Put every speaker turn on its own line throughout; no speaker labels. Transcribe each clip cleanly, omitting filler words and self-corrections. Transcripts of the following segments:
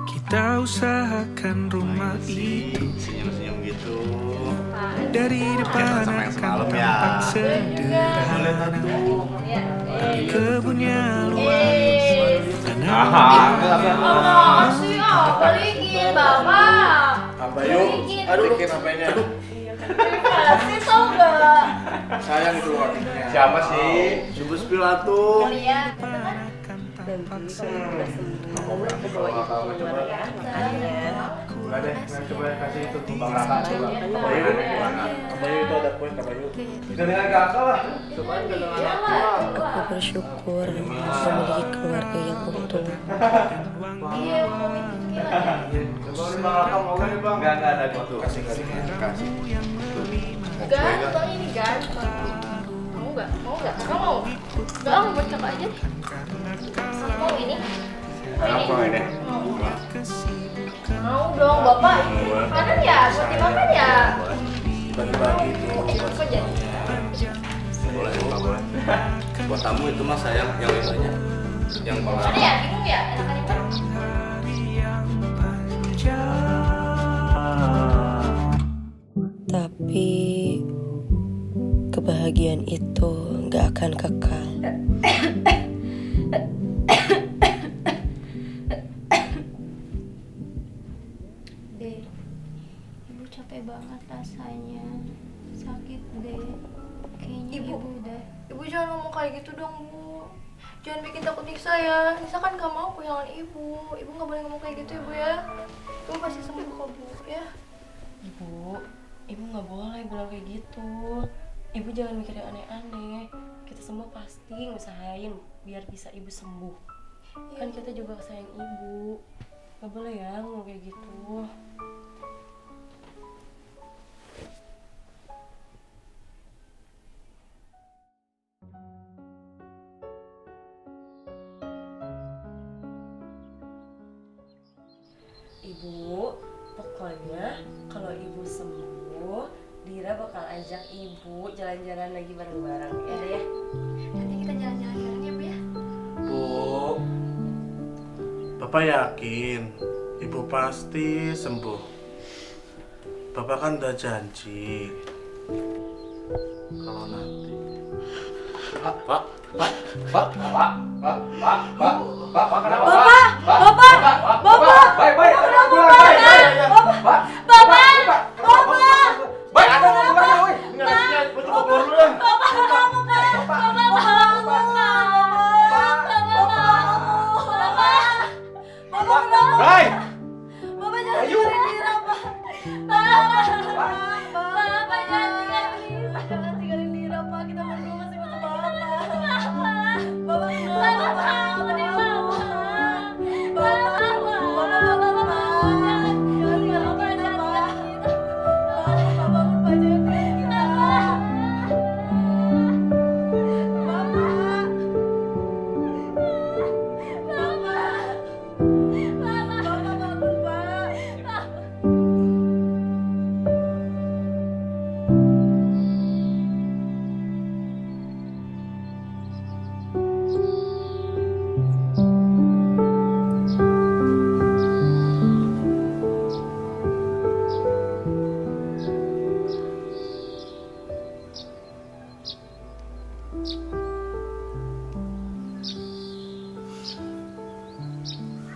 Kita usahakan rumah itu
senyum-senyum gitu.
dari depan akan tampak sederhana, tapi kebunnya luas.
Sih, balikin bapak.
Apa yuk? Aduh, bikin apanya?
Kasih tau nggak?
Sayang itu warnanya. Siapa sih? Subus Pilatu.
Kalian.
Nanti kalau udah sembuh, aku bawa ibu keluar ya makannya.
Boleh deh, coba kasih itu Bang Raka. Kabayu itu ada poin Kabayu. Bisa dengan kakak lah. Coba dengan aku.
Aku bersyukur memiliki keluarga yang utuh.
Iya, mau minum gimana?
Coba nih Bang Raka mau nih Bang? Enggak ada tuh. Kasih.
Ganteng ini ganteng. Mau nggak? Kakak mau? Nggak, aku buat kakak aja deh. Mau ini?
Mau ini?
Mau dong, bapak. Makan ya? Buat dimakan ya?
Bagi-bagi itu.
Ikut aja.
Boleh, boleh. Buat tamu itu mas sayang yang itu aja. Yang Bang
Ada
Raka.
ya? Bingung ya? Enakan itu?
Tapi kebahagiaan itu nggak akan kekal.
Dek, ibu capek banget rasanya. Sakit deh. Kayaknya ibu udah. Ibu jangan ngomong kayak gitu dong, Bu. Jangan bikin takut Nisa ya. Nisa kan gak mau kehilangan ibu. Ibu gak boleh ngomong kayak gitu ya, Bu ya. Ibu pasti sembuh kok, Bu, ya.
Ibu nggak boleh bilang kayak gitu. Ibu jangan mikir yang aneh-aneh. Kita semua pasti ngusahain biar bisa ibu sembuh. Kan kita juga sayang ibu. Gak boleh ya ngomong kayak gitu. Ibu, pokoknya kalau ibu sembuh, Dira bakal ajak ibu jalan-jalan lagi bareng-bareng. Ya deh ya.
Nanti kita jalan-jalan bareng ya, Bu ya.
Bu, Bapak yakin Ibu pasti sembuh. Bapak kan udah janji kalau nanti.
Pak,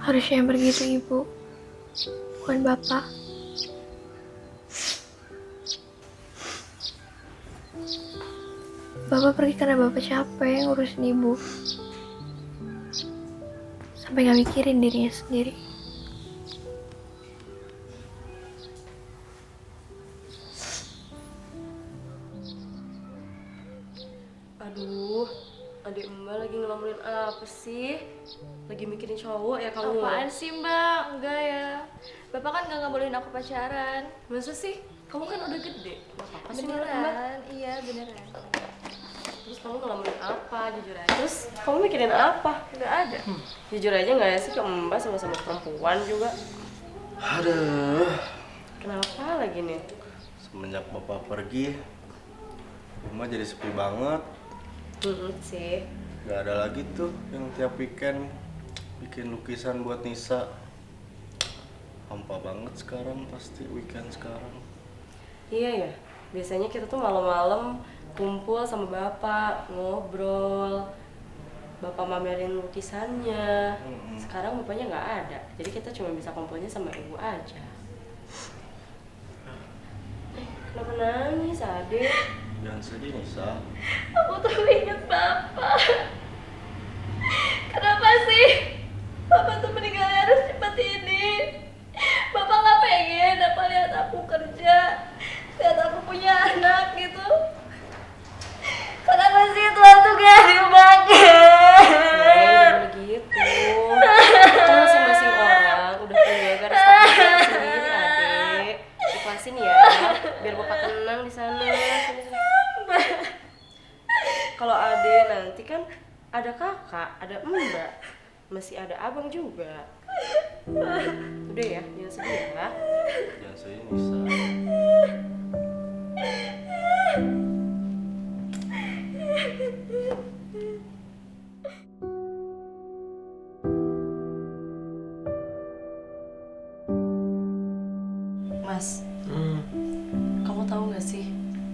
Harusnya yang begitu ibu, bukan bapak. Bapak pergi karena bapak capek ngurusin ibu, sampai gak mikirin dirinya sendiri.
Aduh, adik Mbak lagi ngelamunin apa sih? Lagi mikirin cowok ya kamu?
Apaan sih mbak? Enggak ya. Bapak kan gak bolehin aku pacaran.
Masa sih? Kamu kan udah gede. Gak apa-apa sih Mbak.
Beneran, iya beneran.
Terus kamu ngelamunin apa? Jujur aja. Terus kamu mikirin apa?
Gak ada.
Jujur aja nggak ya sih ke Mbak sama-sama perempuan juga?
aduh.
Kenapa lagi nih?
Semenjak Bapak pergi, rumah jadi sepi banget.
Sih.
Gak ada lagi tuh yang tiap weekend
bikin lukisan buat Nisa. Hampa banget sekarang, pasti weekend sekarang.
Iya ya, biasanya kita tuh malam-malam kumpul sama bapak, ngobrol. Bapak mamerin lukisannya. Sekarang bapaknya nggak ada, jadi kita cuma bisa kumpulnya sama ibu aja. Kenapa nangis, Ade?
Jangan sedih Nisa.
Aku tuh inget Bapak. Kenapa sih Bapak tuh meninggalnya harus cepat ini? Bapak nggak pengen apa lihat aku kerja, lihat aku punya anak gitu. Kenapa sih Tuhan tuh gak dipakai?
Begitu. Kan masing-masing orang udah punya garis takdirnya sendiri, Ade. Ikhlasin ya, biar bapak tenang di sana. Sini. Kalau Ade nanti kan ada kakak, ada mbak, masih ada abang juga. Udah ya, jangan sedih ya.
Jangan sedih Nisa.
Mas, kamu tahu nggak sih,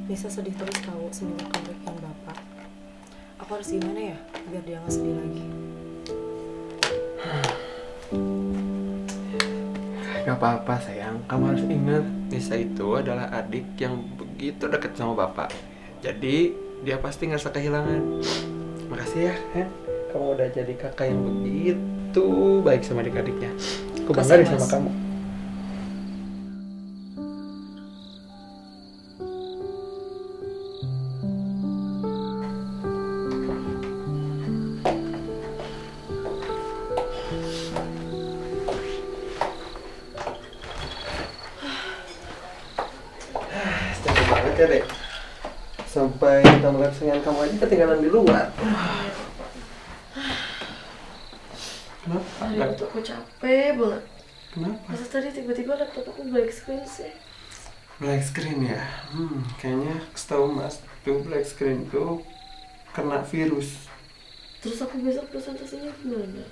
Nisa sedih terus tahu semenjak kepergian bapak. Aku harus gimana ya biar dia nggak sedih lagi?
Gak apa-apa sayang, kamu harus ingat Nisa itu adalah adik yang begitu dekat sama bapak. Jadi dia pasti ngerasa kehilangan. Makasih ya, kamu udah jadi kakak yang begitu baik sama adik-adiknya. Aku bangga deh sama kamu. Capek banget ya dek. Sampai tongkat kesenangan kamu aja ketinggalan di luar. Kenapa?
Hari itu aku capek banget.
Kenapa?
Masa tadi tiba-tiba laptop aku black screen sih?
Black screen ya? Kayaknya setahu mas, tuh black screen tuh kena virus.
Terus aku besok presentasinya gimana?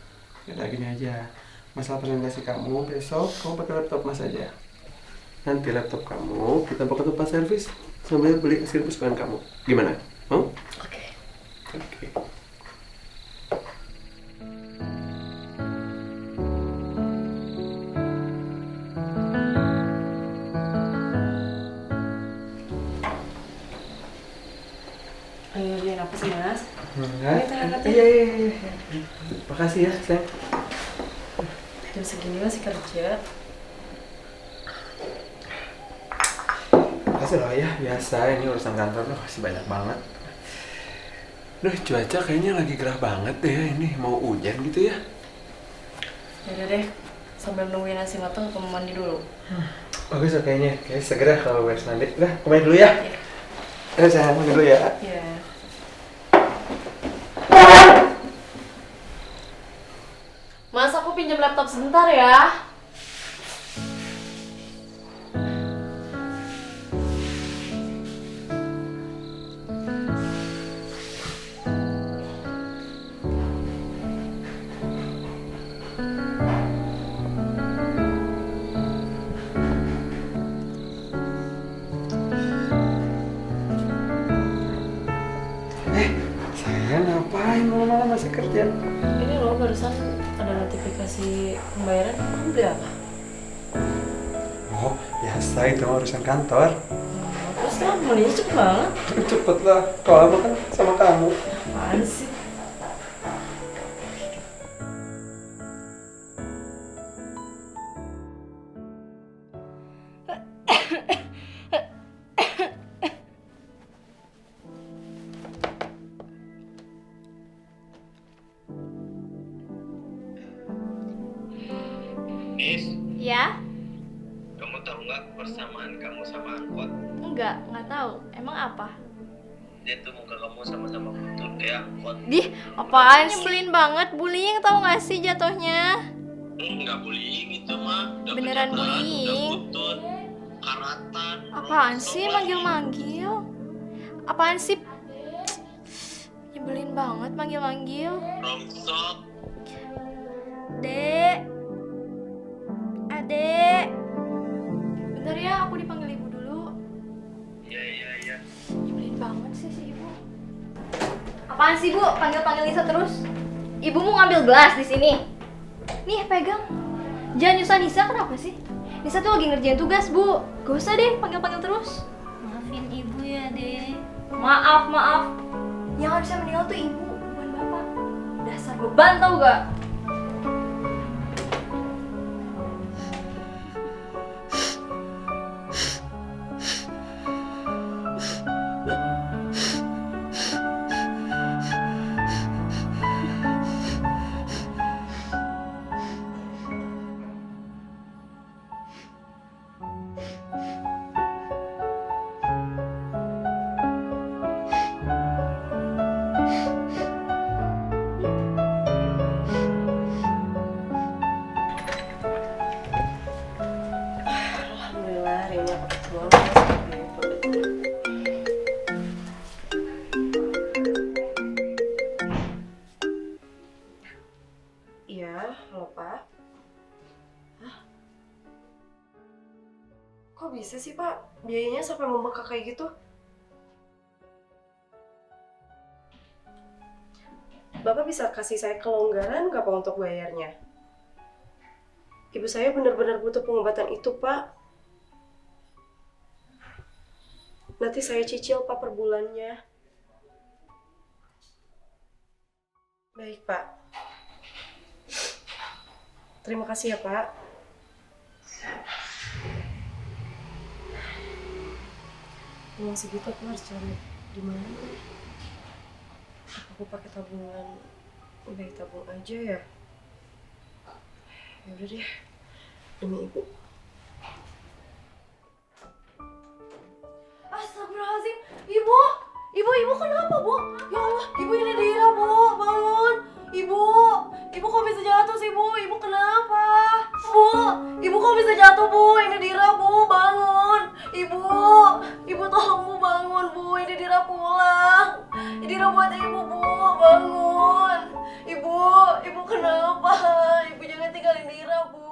Ya gini aja, masalah presentasi kamu besok kamu pakai laptop mas aja. Nanti laptop kamu kita bawa ke tempat servis sambil beli hasil kesukaan kamu. Gimana? Mau?
Oke.
Oke.
Ayo lihat apa sih mas?
Iya. Makasih ya sayang.
Jam segini masih kerja.
Makasih loh ya, biasa ini urusan kantor tuh masih banyak banget. Duh, cuaca kayaknya lagi gerah banget deh, ini mau hujan gitu ya.
Yaudah deh, sambil nungguin nasi matang aku mau mandi dulu.
Bagus kayaknya, segera kalau beres mandi. Udah, aku main dulu ya. Saya mandi dulu ya.
Iya. Mas, aku pinjam laptop sebentar ya.
Sayang, ngapain malam-malam masih kerja?
Ini loh barusan ada notifikasi pembayaran. Kamu beli apa?
Oh, biasa itu mah urusan kantor.
Terus kan belinya cepet banget.
Cepet lah, kalau aku kan sama kamu.
Apaan sih?
Nis,
Ya?
kamu tahu nggak persamaan kamu sama angkot?
Nggak tahu. Emang apa?
Dia tuh muka kamu sama-sama buntut kayak angkot.
Dih, apaan nyebelin banget. Bullying tau gak sih jatuhnya?
Nggak bullying itu mah. Udah
Beneran
kenyataan,
bullying.
Udah buntut, karatan.
Apaan
rongsok
sih
lagi.
manggil-manggil? Apaan sih? Nyebelin banget manggil-manggil.
Rongsok.
Adek. Adek. Bentar ya, aku dipanggil ibu dulu. Iya. Nyebelin banget sih si ibu. Apaan sih, Bu? Panggil-panggil Nisa terus. Ibu mau ngambil gelas di sini. Nih, pegang. Jangan nyusah Nisa, kenapa sih? Nisa tuh lagi ngerjain tugas, Bu. Gak usah deh panggil-panggil terus. Maafin ibu ya, Dek. Maaf. Yang harusnya meninggal tuh ibu, bukan bapak. Dasar beban tau gak?
Alhamdulillah hari ini aku ketemu sama Iya, halo Pak. Hah? Kok bisa sih Pak? Biayanya sampai membengkak kayak gitu? Bapak bisa kasih saya kelonggaran nggak Pak untuk bayarnya? Ibu saya benar-benar butuh pengobatan itu, Pak. Nanti saya cicil, Pak, per bulannya. Baik, Pak. Terima kasih ya, Pak. Uang segitu aku harus cari di mana? Aku pakai tabungan, baik tabung aja ya. Ya udah deh, demi ibu. Astagfirullahaladzim, ibu kenapa bu? Ya Allah, ibu ini Dira bu, bangun. Ibu kok bisa jatuh sih bu? Ibu kenapa? Ibu kok bisa jatuh bu? Ini Dira bu, bangun. Ibu tolong bu bangun bu, ini Dira pulang. Ini Dira buat ibu bu, bangun. Ibu kenapa? Ibu jangan tinggalin Dira bu.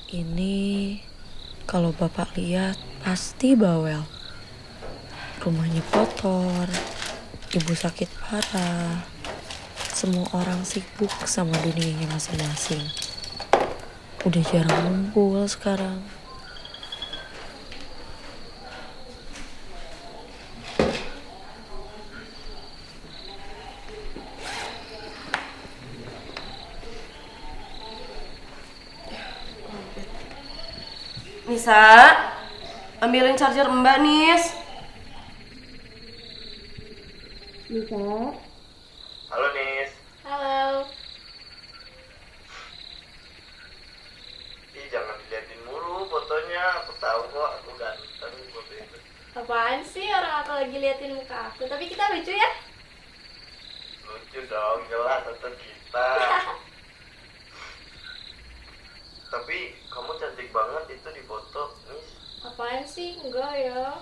Ini kalau bapak lihat pasti bawel. Rumahnya kotor, ibu sakit parah, semua orang sibuk sama dunianya masing-masing. Udah jarang ngumpul sekarang.
Nisa, ambilin charger Mbak Nis. Nisa.
Halo Nis.
Halo.
Ih jangan diliatin mulu fotonya. Aku tahu kok aku ganteng foto itu.
Apaan sih orang aku lagi liatin muka aku? Tapi kita lucu ya?
Lucu dong, jelas nonton kita. Tapi kamu cantik banget itu di foto, Nis.
Apaan sih? Enggak ya.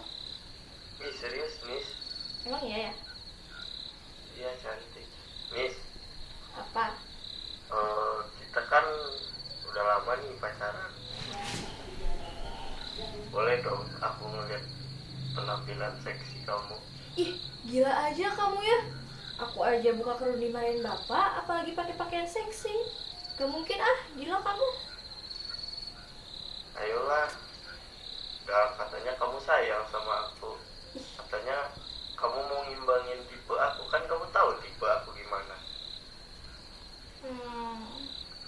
Ih serius Nis.
Emang iya ya?
Iya cantik. Nis,
Apa?
kita kan udah lama nih pacaran. Boleh dong aku ngeliat penampilan seksi kamu.
Ih, gila aja kamu ya. Aku aja buka kerudung dimarahin bapak, apalagi pakai pakaian seksi. Gak mungkin ah, gila kamu.
Ayolah. Katanya kamu sayang sama aku. Katanya kamu mau ngimbangin tipe aku. Kan kamu tahu tipe aku gimana.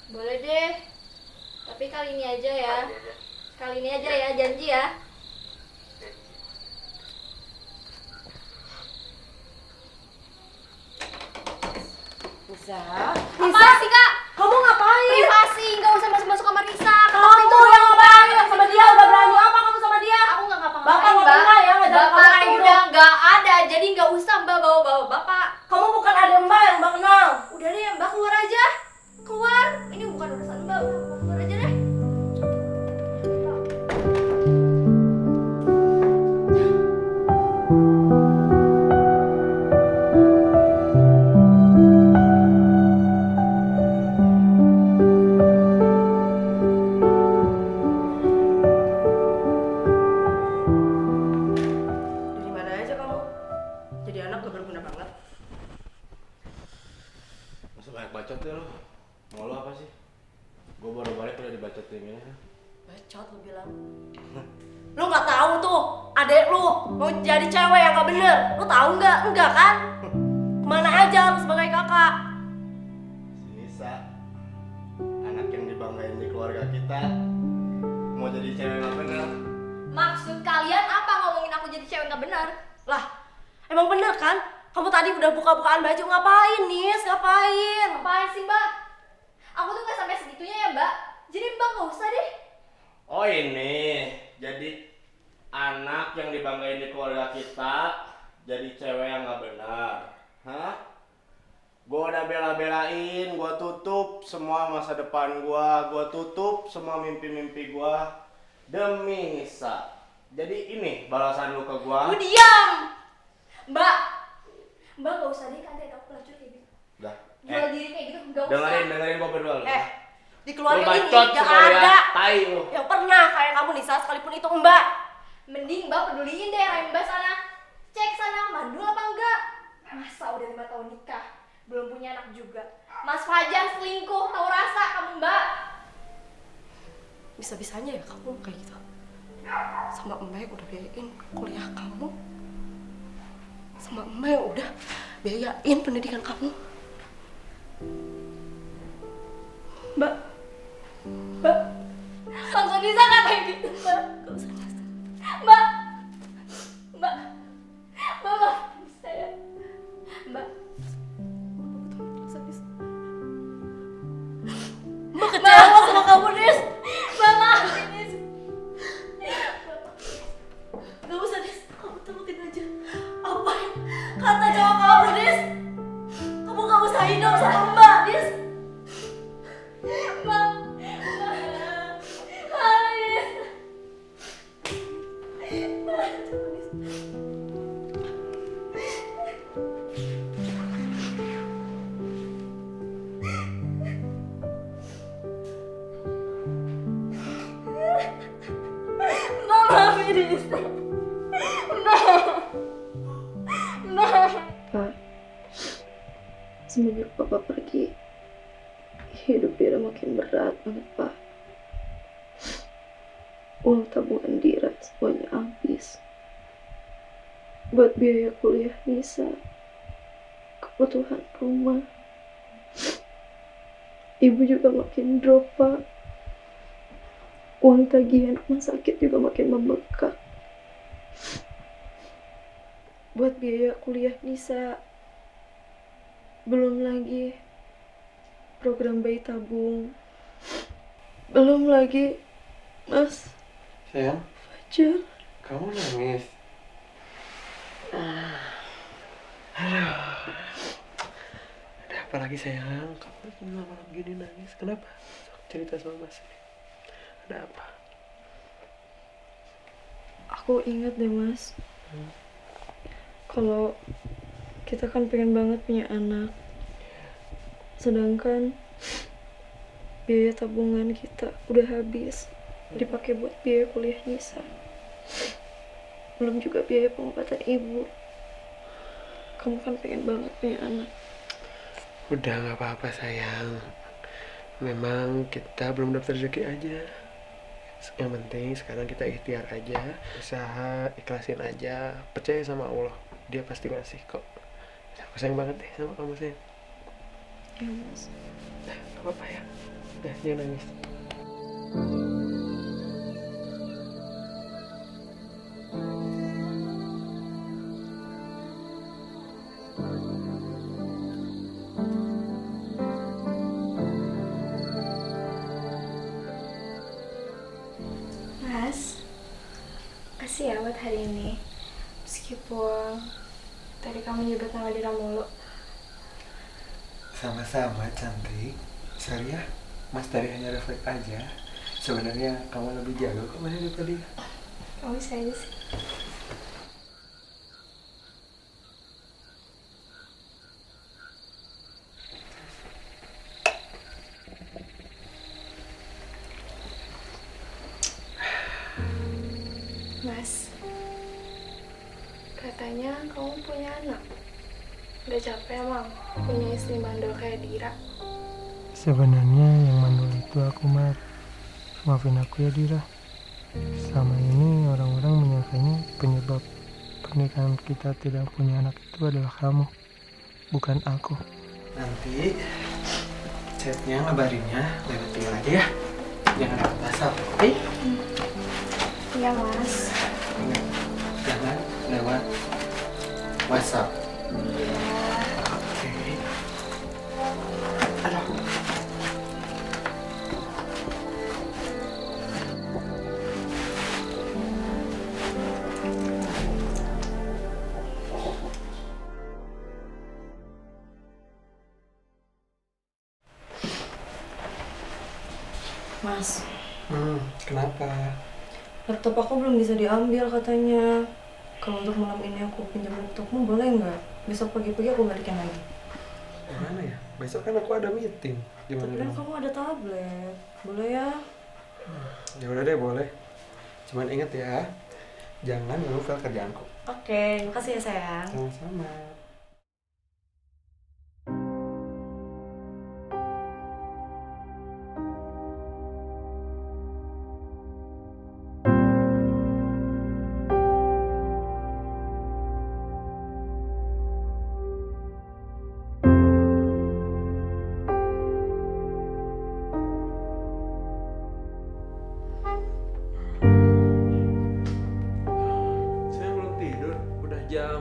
Boleh deh. Tapi kali ini aja ya.
Kali aja.
Kali ini aja ya, janji ya.
Nisa.
Apa sih kak?
Kamu ngapain?
Privasi, nggak usah masuk kamar Nisa.
Kamu yang ngapain sama dia? Udah berani apa kamu sama dia?
Aku nggak ngapa-ngapain,
Bapak nggak
Mbak.
pernah ya ngajarin kamu
Bapak
kayak gitu.
udah nggak ada, jadi nggak usah Mbak bawa-bawa bapak.
Kamu bukan ada Mbak yang Mbak kenal. jadi anak gak berguna banget.
Masa banyak bacot ya lo? Mau lo apa sih? Gue baru balik udah dibacotin gini.
Bacot lu bilang. Lu gak tahu tuh adek lu mau jadi cewek yang gak bener. Lu tahu nggak? Enggak kan? Mana aja lu sebagai kakak.
Si Nisa, anak yang dibanggain di keluarga kita, mau jadi cewek gak bener.
Maksud kalian apa ngomongin aku jadi cewek gak benar?
Lah, emang bener kan? Kamu tadi udah buka-bukaan baju, ngapain Nis? Ngapain?
Apaan sih mbak? Aku tuh gak sampai segitunya ya mbak. Jadi mbak gak usah deh.
Oh ini, jadi anak yang dibanggain di keluarga kita, jadi cewek yang gak benar. Hah? Gue udah bela-belain, gue tutup semua masa depan gue tutup semua mimpi-mimpi gue demi Nisa. Jadi ini balasan lu ke gue.
Lu diam! Mbak gak usah deh kan aku pelacur kayak gitu.
Udah.
Jual diri kayak gitu gak usah.
Dengerin gue berdua lu.
Di
Lu
keluarga ini
bacot
gak
semua ya,
ada
tai lu.
yang pernah kayak kamu Nisa, sekalipun itu Mbak.
Mending mbak peduliin deh rahim mbak sana. Cek sana mandul apa enggak. Masa udah 5 tahun nikah belum punya anak juga. Mas Fajar selingkuh, tahu rasa kamu mbak.
Bisa-bisanya ya kamu kayak gitu. Sama emak yang udah biayain kuliah kamu, sama emak yang udah biayain pendidikan kamu.
Mbak langsung bisa gak kayak gitu mbak?
Gak usah ngasih.
Mbak maafin saya mbak.
Mbak kecewa sama kamu Nis.
Mbak maafin Nis.
Gak usah Nis, kamu takutin aja. Apa yang kata cowok kamu Nis? Kamu gak usah hidup sama Mbak Nis.
Mbak maafin Nis.
Pak, semenjak Papa pergi, hidup Dira makin berat banget, Pak. Uang tabungan Dira semuanya habis. Buat biaya kuliah Nisa, kebutuhan rumah. Ibu juga makin drop, Pak. Uang tagihan rumah sakit juga makin membengkak. Buat biaya kuliah Nisa, belum lagi program bayi tabung, belum lagi Mas
Sayang,
Fajar.
kamu nangis. Aduh. Ada apa lagi sayang? Kamu malam gini nangis. Kenapa? Sok cerita sama Mas. Ada apa?
Aku ingat deh Mas, kalau kita kan pengen banget punya anak, sedangkan biaya tabungan kita udah habis dipakai buat biaya kuliah Nisa, belum juga biaya pengobatan ibu. Kamu kan pengen banget punya anak.
Udah gak apa-apa sayang. Memang kita belum dapat rezeki aja. Yang penting sekarang kita ikhtiar aja, usaha, ikhlasin aja, percaya sama Allah, Dia pasti ngasih kok. Aku sayang banget deh sama kamu sayang.
Ya Mas.
Nah, gak apa-apa ya. Udah, jangan nangis.
Mas, kasih ya buat hari ini. Meskipun tadi kamu nyebut nama Dira mulu.
Sama-sama cantik. Sorry ya, Mas tadi hanya refleks aja. Sebenarnya kamu lebih jago kok Mas daripada dia.
Kamu bisa aja sih. Mas, katanya kamu punya anak.
Udah capek emang punya istri mandul kayak Dira.
Sebenarnya yang mandul itu aku, Mat. Maafin aku ya, Dira. Selama ini orang-orang menyangkanya penyebab pernikahan kita tidak punya anak itu adalah kamu, bukan aku.
Nanti chatnya ngabarinnya lewat email aja ya. Jangan lewat WhatsApp, oke?
Iya, Mas.
Ingat, jangan lewat WhatsApp. Oke. Aduh.
Mas,
Kenapa?
laptop aku belum bisa diambil katanya. Kalau untuk malam ini aku pinjam laptopmu boleh nggak? Besok pagi-pagi aku balikin lagi.
Gimana ya? Besok kan aku ada meeting. Gimana
Tapi kan
dong?
kamu ada tablet, boleh ya?
Ya udah deh, boleh. Cuman inget ya, jangan ganggu kerjaanku.
Oke, makasih ya sayang.
Sama-sama. Saya belum tidur, udah jam.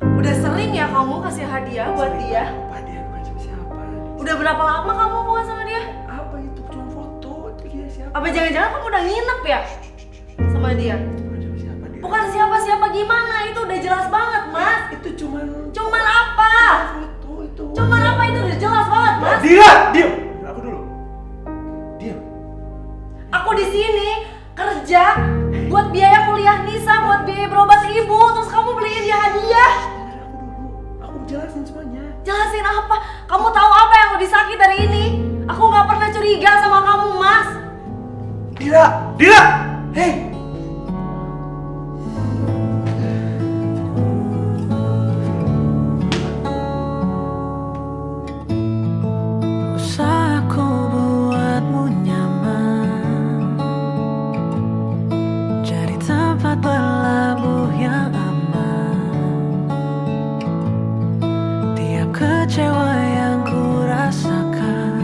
Udah sering ya kamu kasih hadiah buat dia?
Apa dia? Bukan sama siapa?
Udah berapa lama kamu hubungan sama dia?
Apa itu? Cuma foto. Itu dia siapa?
Apa jangan-jangan kamu udah nginep ya? Sama dia?
Bukan sama siapa dia?
Bukan siapa-siapa gimana, itu udah jelas banget, Mas.
Itu cuman
Cuman apa?
foto itu.
Cuman apa itu udah jelas banget, Mas.
Dia, diam. Aku dulu. Diam.
Aku di sini kerja buat biaya kuliah Nisa, buat biaya berobat ibu, terus kamu beliin dia hadiah.
Dengar aku dulu. Aku jelasin semuanya.
Jelasin apa? Kamu tahu apa yang lebih sakit dari ini? Aku nggak pernah curiga sama kamu, Mas.
Dira, Dira. Hei.
Usah aku buatmu nyaman, jadi tempat berlabuh yang aman. Tiap kecewa yang ku rasakan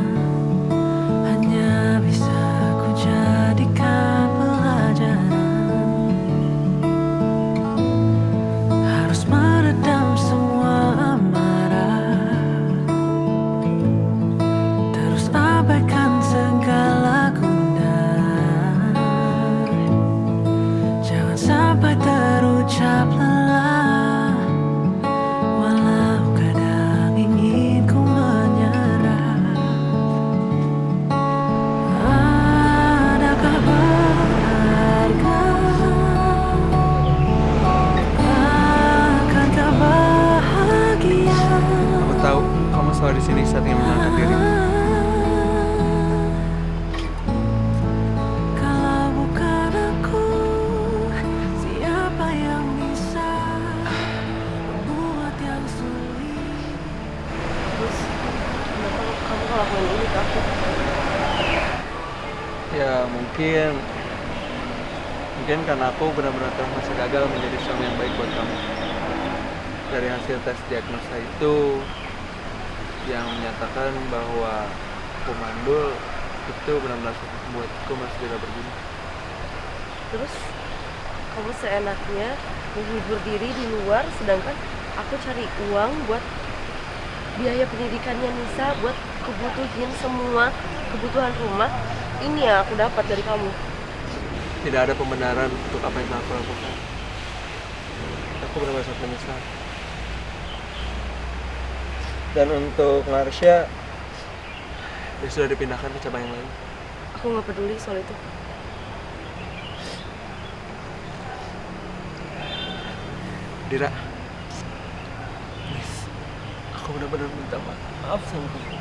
hanya bisa ku jadikan pelajaran. Harus meredam semua amarah, terus abaikan segala gundah. Jangan sampai terucap lelah, walau kadang ingin ku menyerah. Adakah berharga? Akankah bahagia?
Aku tahu kamu selalu di sini saat ingin menyenangkan dirimu.
Kalau bukan aku, siapa yang bisa membuat yang sulit?
Terus kenapa kamu ngelakuin ini ke aku?
Ya mungkin karena aku benar-benar telah merasa gagal menjadi suami yang baik buat kamu. Dari hasil tes diagnosa itu yang menyatakan bahwa aku mandul itu benar-benar membuatku masih tidak berguna.
Terus kamu seenaknya menghibur diri di luar, sedangkan aku cari uang buat biaya pendidikannya Nisa, buat kebutuhin semua kebutuhan rumah. Ini yang aku dapat dari kamu.
Tidak ada pembenaran untuk apa yang telah aku lakukan. Aku benar-benar sangat menyesal. Dan untuk Marsha, dia sudah dipindahkan ke cabang yang lain.
Aku nggak peduli soal itu.
Dira, please, aku benar-benar minta maaf sama kamu.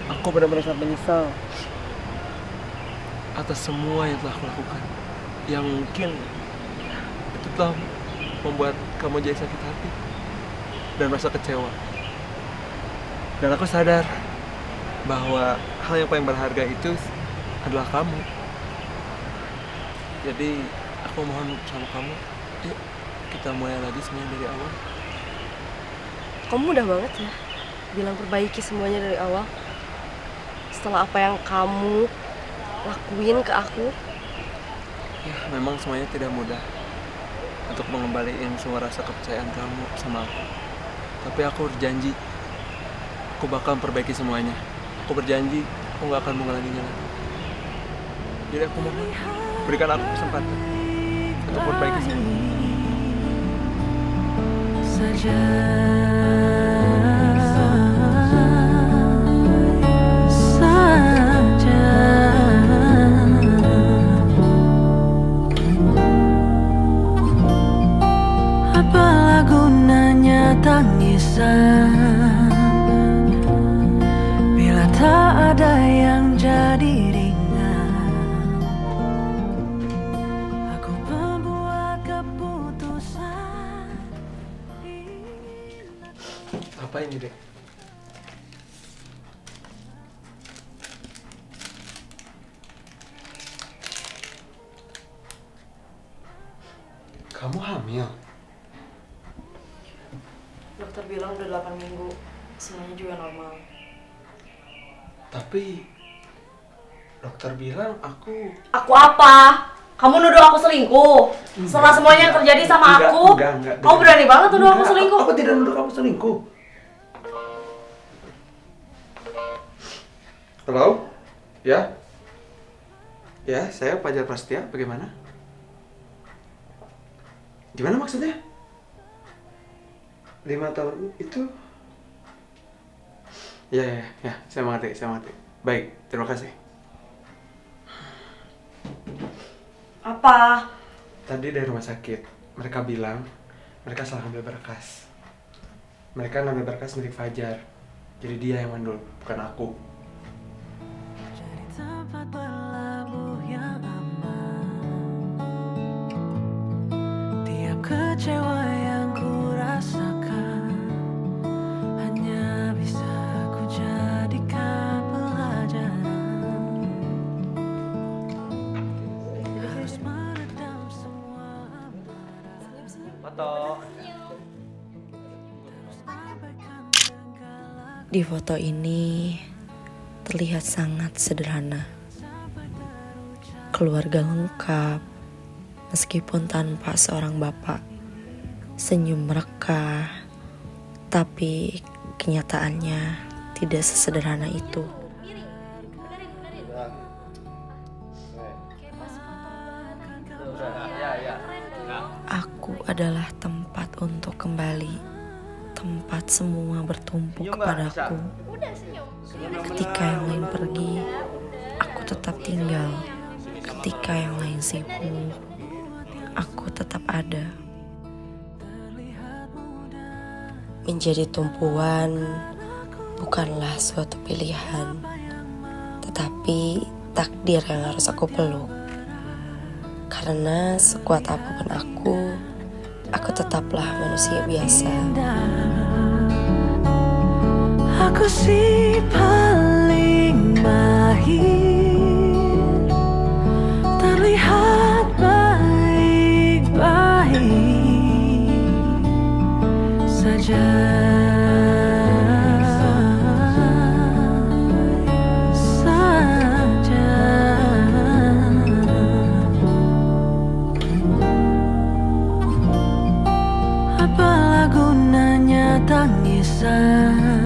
Aku benar-benar sangat menyesal atas semua yang telah aku lakukan. Yang mungkin itu telah membuat kamu jadi sakit hati dan merasa kecewa. Dan aku sadar bahwa hal yang paling berharga itu adalah kamu. Jadi aku mohon sama kamu, yuk kita mulai lagi semuanya dari awal.
Kamu mudah banget ya bilang perbaiki semuanya dari awal. Setelah apa yang kamu lakuin ke aku.
Ya, memang semuanya tidak mudah untuk mengembalikan semua rasa kepercayaan kamu sama aku. Tapi aku berjanji, aku bakal memperbaiki semuanya. Aku berjanji, aku gak akan mengulanginya lagi. Jadi aku mohon, berikan aku kesempatan untuk memperbaiki semuanya.
Apalah gunanya tangisan bila tak ada yang jadi ringan. Aku membuat keputusan.
Apa ini, Dek? Kamu hamil?
Dokter bilang udah 8 minggu, semuanya juga normal.
Tapi dokter bilang aku
apa? Kamu nuduh aku selingkuh? Setelah semuanya yang terjadi sama aku,
enggak,
kamu berani banget nuduh aku selingkuh?
Aku tidak nuduh kamu selingkuh. Halo? Ya? Ya, saya Fajar Prasetya, bagaimana? Gimana maksudnya? 5 tahun itu? Ya, saya mengerti. Baik, terima kasih.
Apa?
Tadi dari rumah sakit, mereka bilang mereka salah ngambil berkas. Mereka ngambil berkas milik Fajar. Jadi dia yang mandul, bukan aku.
Jadi tempat berlabuh yang aman. Tiap kecewa yang ku rasakan hanya bisa ku jadikan pelajaran. Harus meredam semua amarah.
Foto.
Abaikan segala
Di foto ini terlihat sangat sederhana. Keluarga lengkap, meskipun tanpa seorang bapak. Senyum mereka, tapi kenyataannya tidak sesederhana itu. Aku adalah tempat untuk kembali, tempat semua bertumpu kepadaku. Ketika yang lain pergi, aku tetap tinggal. Ketika yang lain sibuk, aku tetap ada. Menjadi tumpuan bukanlah suatu pilihan, tetapi takdir yang harus aku peluk. Karena sekuat apapun aku tetaplah manusia biasa.
Aku si paling mahir, terlihat baik-baik saja. Apalah gunanya tangisan